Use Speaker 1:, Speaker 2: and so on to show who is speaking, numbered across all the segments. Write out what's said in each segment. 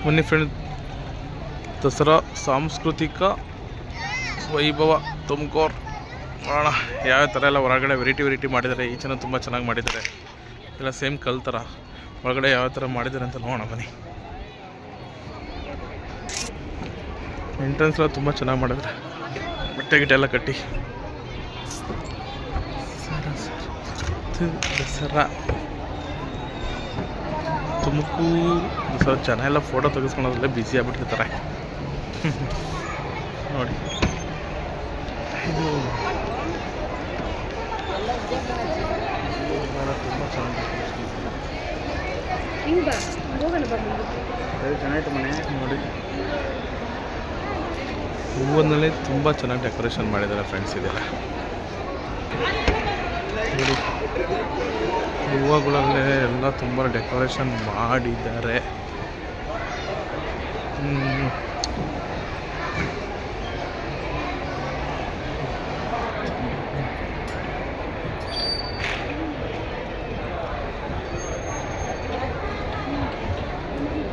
Speaker 1: ಬನ್ನಿ ಫ್ರೆಂಡ್, ದಸರಾ ಸಾಂಸ್ಕೃತಿಕ ವೈಭವ ತುಮಕೂರು ನೋಡೋಣ ಯಾವ ಥರ ಎಲ್ಲ ಹೊರಗಡೆ ವೆರೈಟಿ ಮಾಡಿದ್ದಾರೆ. ಈಚೆನೂ ತುಂಬ ಚೆನ್ನಾಗಿ ಮಾಡಿದ್ದಾರೆ, ಎಲ್ಲ ಸೇಮ್ ಕಲ್ ಥರ. ಹೊರಗಡೆ ಯಾವ ಥರ ಮಾಡಿದ್ದಾರೆ ಅಂತ ನೋಡೋಣ ಬನ್ನಿ. ಎಂಟ್ರೆನ್ಸ್ ಎಲ್ಲ ತುಂಬ ಚೆನ್ನಾಗಿ ಮಾಡಿದ್ದಾರೆ, ಬಟ್ಟೆ ಗಿಟ್ಟೆ ಎಲ್ಲ ಕಟ್ಟಿ. ದಸರಾ ತುಮಕೂರು ದಸರಾ ಜನ ಎಲ್ಲ ಫೋಟೋ ತೆಗೆಸ್ಕೊಳ್ಳೋದ್ರಲ್ಲೇ ಬ್ಯುಸಿ ಆಗ್ಬಿಟ್ಟಿರ್ತಾರೆ ನೋಡಿ. ಇದು ತುಂಬ ಚೆನ್ನಾಗಿತ್ತು ಮನೆ ನೋಡಿ. ಹೂವನ್ನಲ್ಲಿ ತುಂಬ ಚೆನ್ನಾಗಿ ಡೆಕೋರೇಷನ್ ಮಾಡಿದ್ದಾರೆ ಫ್ರೆಂಡ್ಸ್. ಇದೆಲ್ಲ ನೋಡಿ, ಹೂವುಗಳಲ್ಲೇ ಎಲ್ಲ ತುಂಬ ಡೆಕೋರೇಷನ್ ಮಾಡಿದ್ದಾರೆ.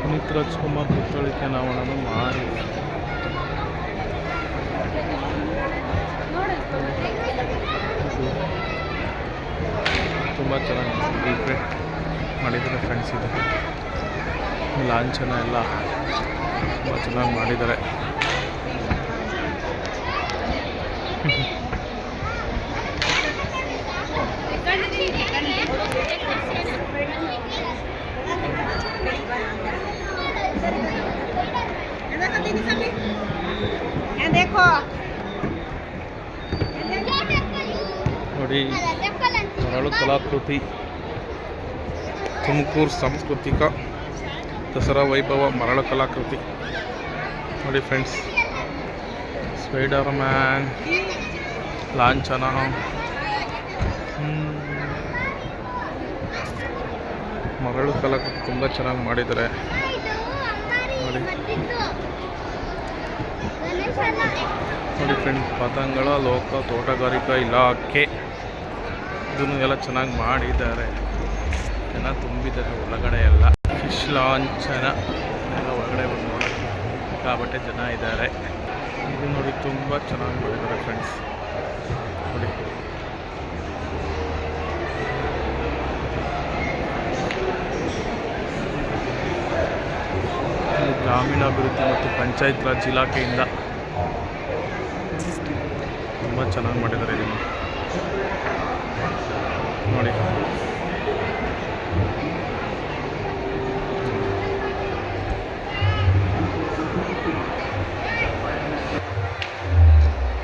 Speaker 1: ಪುನೀತ್ ರಾಜ್ಕುಮಾರ್ ಪುತ್ಥಳಿಕೆ ಅನಾವರಣ ಮಾಡಿ ತುಂಬ ಚೆನ್ನಾಗಿ ಡಿಫ್ರೆಂಟ್ ಮಾಡಿದ್ದಾರೆ ಫ್ರೆಂಡ್ಸ್. ಇದು ಲಾಂಛನ ಎಲ್ಲ ತುಂಬ ಚೆನ್ನಾಗಿ ಮಾಡಿದ್ದಾರೆ. ನೋಡಿ, ಮರಳು ಕಲಾಕೃತಿ ತುಮಕೂರು ಸಾಂಸ್ಕೃತಿಕ ದಸರಾ ವೈಭವ ಮರಳು ಕಲಾಕೃತಿ ನೋಡಿ ಫ್ರೆಂಡ್ಸ್. ಸ್ಪೈಡರ್ ಮ್ಯಾನ್ ಲಾಂಛನ, ಮರಳು ಕಲಾಕೃತಿ ತುಂಬ ಚೆನ್ನಾಗಿ ಮಾಡಿದ್ದಾರೆ ನೋಡಿ. ನೋಡಿ ಫ್ರೆಂಡ್, ಪತಂಗಳ ಲೋಕ ತೋಟಗಾರಿಕಾ ಇಲಾಖೆ ಇದನ್ನು ಎಲ್ಲ ಚೆನ್ನಾಗಿ ಮಾಡಿದ್ದಾರೆ. ಜನ ತುಂಬಿದ್ದಾರೆ ಒಳಗಡೆ ಎಲ್ಲ. ಫಿಶ್ ಲಾಂಛನ ಎಲ್ಲ ಒಳಗಡೆ ಬಂದು ನೋಡೋಕ್ಕೆ ಸಿಕ್ಕಾಪಟ್ಟೆ ಜನ ಇದ್ದಾರೆ. ಇದು ನೋಡಿ ತುಂಬ ಚೆನ್ನಾಗಿ ಮಾಡಿದ್ದಾರೆ ಫ್ರೆಂಡ್ಸ್ ನೋಡಿ. ಗ್ರಾಮೀಣಾಭಿವೃದ್ಧಿ ಮತ್ತು ಪಂಚಾಯತ್ ರಾಜ್ ಇಲಾಖೆಯಿಂದ ತುಂಬ ಚೆನ್ನಾಗಿ ಮಾಡಿದ್ದಾರೆ ಇದನ್ನು ನೋಡಿ.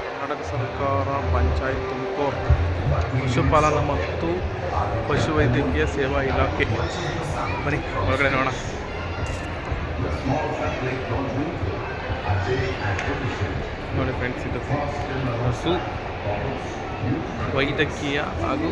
Speaker 1: ಕರ್ನಾಟಕ ಸರ್ಕಾರ ಪಂಚಾಯತ್ ತುಮಕೂರು ಪಶುಪಾಲನಾ ಮತ್ತು ಪಶುವೈದ್ಯಕೀಯ ಸೇವಾ ಇಲಾಖೆ. ಬನ್ನಿ ಹೊರಗಡೆ ನೋಡೋಣ. ನೋಡಿ ಫ್ರೆಂಡ್ಸ್, ಇದು ಹಸು ವೈದ್ಯಕೀಯ ಹಾಗೂ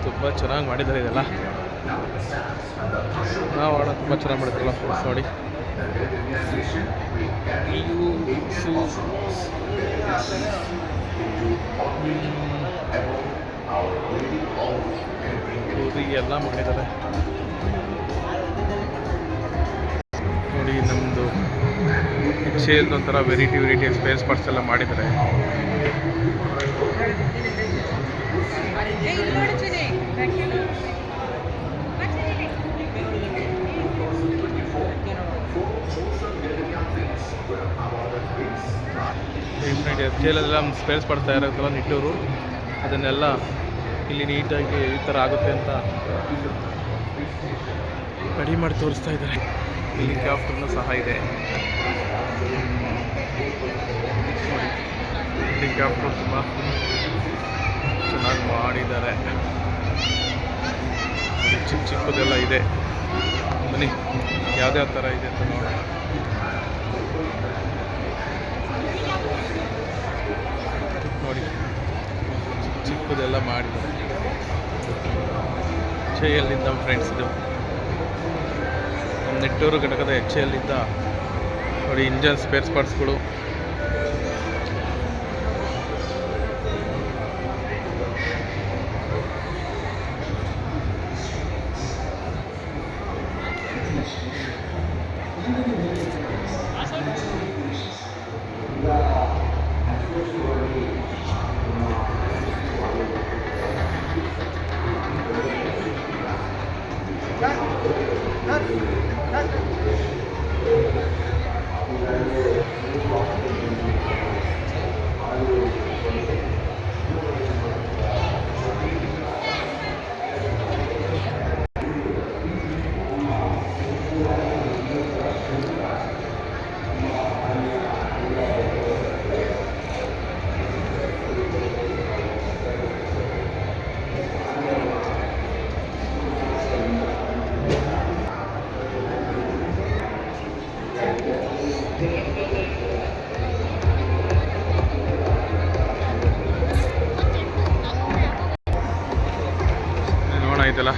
Speaker 1: ತುಂಬ ಚೆನ್ನಾಗಿ ಮಾಡಿದ್ದಾರೆ. ಇದೆಲ್ಲ ನಾವು ತುಂಬ ಚೆನ್ನಾಗಿ ಮಾಡಿದ್ರಲ್ಲ ಫ್ರೆಂಡ್ಸ್ ನೋಡಿ. ಎಲ್ಲ ಮಾಡಿದ್ದಾರೆ ನೋಡಿ. ನಮ್ಮದು ಎಕ್ಸೆಲ್ ಒಂಥರ ವೆರೈಟಿ ಸ್ಪೇಸ್ ಪಾರ್ಟ್ಸ್ ಎಲ್ಲ ಮಾಡಿದ್ದಾರೆ. ಎಫ್ಜೆಲೆಲ್ಲ ಸ್ಪೇಸ್ ಪಾರ್ಟ್ಸ್ ತಯಾರಾಗುತ್ತಲ್ಲ ನಿಟ್ಟೂರು, ಅದನ್ನೆಲ್ಲ ಇಲ್ಲಿ ನೀಟಾಗಿ ಈ ಥರ ಆಗುತ್ತೆ ಅಂತ ರೆಡಿ ಮಾಡಿ ತೋರಿಸ್ತಾ ಇದ್ದಾರೆ. ಹೆಲಿಕಾಪ್ಟರ್ನೂ ಸಹ ಇದೆ. ಹೆಲಿಕಾಪ್ಟರ್ ತುಂಬ ಚೆನ್ನಾಗಿ ಮಾಡಿದ್ದಾರೆ. ಚಿಕ್ಕದೆಲ್ಲ ಇದೆ. ಬನ್ನಿ ಯಾವ್ಯಾವ ಥರ ಇದೆ ಅಂತ ನೋಡೋಣ. ನೋಡಿ, ಚಿಕ್ಕದೆಲ್ಲ ಮಾಡಿದ್ದಾರೆ. ಎಲ್ಲಿಂದ ಫ್ರೆಂಡ್ಸ್, ಇದು ನಿಟ್ಟೂರು ಘಟಕದ ಎಲ್ಲಿಂದ ನೋಡಿ ಇಂಜನ್ ಸ್ಪೇರ್ಸ್ ಪಾರ್ಟ್ಸ್ಗಳು. ಐತಲ್ಲ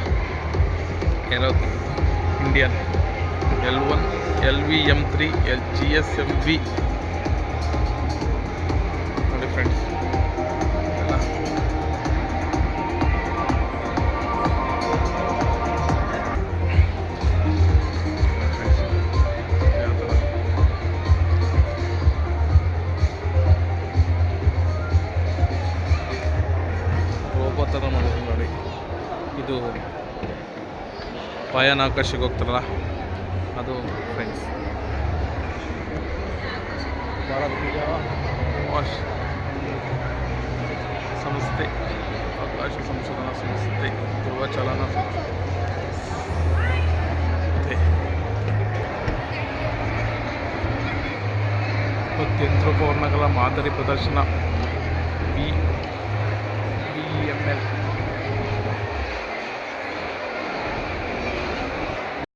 Speaker 1: ಏನದು ಇಂಡಿಯನ್ L1 LV-M3 GSMV ನೋಡಿ ಫ್ರೆಂಡ್ಸ್ ಎಲ್ಲ ರೋಬೋ ಥರ ಮಾಡಿದ್ರು ನೋಡಿ. ಇದು ಬಾಹ್ಯಾಕಾಶಕ್ಕೆ ಹೋಗ್ತಾರಲ್ಲ ಅದು ಫ್ರೆಂಡ್ಸ್. ಭಾರತೀಯ ಸಂಸ್ಥೆ, ಆಕಾಶ ಸಂಶೋಧನಾ ಸಂಸ್ಥೆ, ಧ್ರುವ ಚಾಲನಾ ಸಂಸ್ಥೆ ಮತ್ತು ಯಂತ್ರೋಪಕರಣಗಳ ಮಾದರಿ ಪ್ರದರ್ಶನ